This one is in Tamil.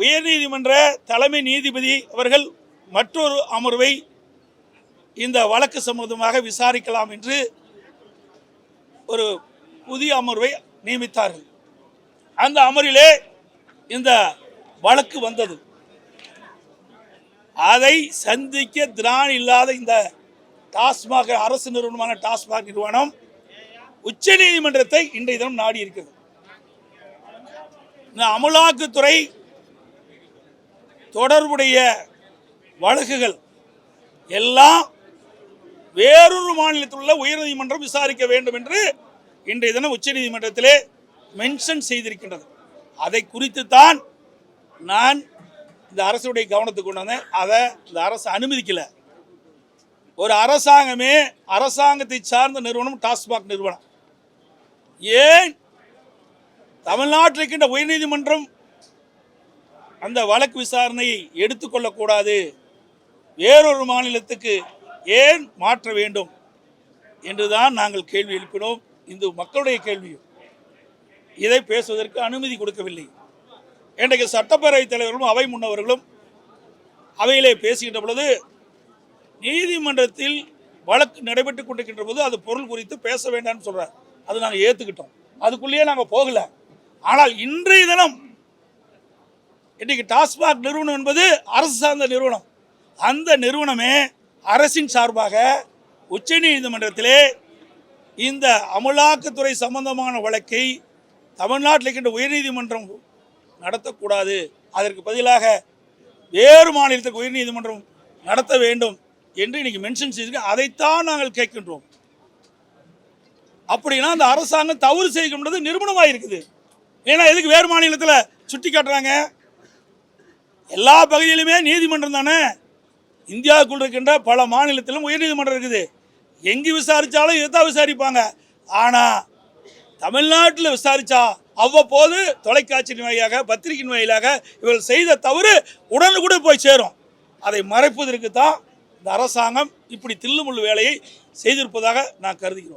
உயர்நீதிமன்ற தலைமை நீதிபதி அவர்கள் மற்றொரு அமர்வை இந்த வழக்கு சம்பந்தமாக விசாரிக்கலாம் என்று ஒரு புதிய அமர்வை நியமித்தார்கள். அந்த அமர்விலே இந்த வழக்கு வந்தது. அதை சந்திக்க திராணி இல்லாத இந்த டாஸ்மாக் அரசு நிறுவனமான டாஸ்மாக் நிறுவனம் உச்ச நீதிமன்றத்தை இன்றைய தினம் நாடி இருக்கிறது. இந்த அமலாக்கத்துறை தொடர்புடைய வழக்குகள் எல்லாம் வேறொரு மாநிலத்தில் உள்ள உயர்நீதிமன்றம் விசாரிக்க வேண்டும் என்று இன்றைய தினம் உச்ச நீதிமன்றத்திலே மென்ஷன் செய்திருக்கின்றது. அதை குறித்து தான் நான் இந்த அரசுடைய கவனத்துக்கு கொண்டு வந்தேன். அதை இந்த அரசு அனுமதிக்கல. ஒரு அரசாங்கமே அரசாங்கத்தை சார்ந்த நிறுவனம் டாஸ்மாக் நிறுவனம். ஏன் தமிழ்நாட்டில் இருக்கின்ற உயர்நீதிமன்றம் அந்த வழக்கு விசாரணையை எடுத்துக்கொள்ளக்கூடாது, வேறொரு மாநிலத்துக்கு ஏன் மாற்ற வேண்டும் என்றுதான் நாங்கள் கேள்வி எழுப்பினோம். இந்த மக்களுடைய கேள்வியும் இதை பேசுவதற்கு அனுமதி கொடுக்கவில்லை. இன்றைக்கு சட்டப்பேரவைத் தலைவர்களும் அவை முன்னவர்களும் அவையிலே பேசுகின்ற பொழுது நீதிமன்றத்தில் வழக்கு நடைபெற்றுக் கொண்டிருக்கின்ற போது அது பொருள் குறித்து பேச வேண்டாம்னு சொல்றார். அது நாங்கள் ஏற்றுக்கிட்டோம். அதுக்குள்ளேயே நாங்கள் போகல. ஆனால் இன்றைய தினம் இன்றைக்கு டாஸ்மாக் நிறுவனம் என்பது அரசு சார்ந்த நிறுவனம். அந்த நிறுவனமே அரசின் சார்பாக உச்ச நீதிமன்றத்திலே இந்த அமலாக்கத்துறை சம்பந்தமான வழக்கை தமிழ்நாட்டில் இருக்கின்ற உயர்நீதிமன்றம் நடத்தக்கூடாது, அதற்கு பதிலாக வேறு மாநிலத்துக்கு உயர்நீதிமன்றம் நடத்த வேண்டும் என்று இன்னைக்கு மென்ஷன் செய்திருக்க. அதைத்தான் நாங்கள் கேட்கின்றோம். அப்படின்னா அந்த அரசாங்கம் தவறு செய்கின்றது நிரூபணமாக இருக்குது. ஏன்னா எதுக்கு வேறு மாநிலத்தில் சுட்டி காட்டுறாங்க? எல்லா பகுதியிலுமே நீதிமன்றம் தானே. இந்தியாவுக்குள் இருக்கின்ற பல மாநிலத்திலும் உயர்நீதிமன்றம் இருக்குது. எங்கே விசாரித்தாலும் இதுதான் விசாரிப்பாங்க. ஆனால் தமிழ்நாட்டில் விசாரித்தா அவ்வப்போது தொலைக்காட்சியின் வாயிலாக பத்திரிகையின் வாயிலாக இவர்கள் செய்த தவறு உடனுக்குடன் போய் சேரும். அதை மறைப்பதற்கு தான் இந்த அரசாங்கம் இப்படி தில்லுமுள்ளு வேலையை செய்திருப்பதாக நான் கருதுகிறோம்.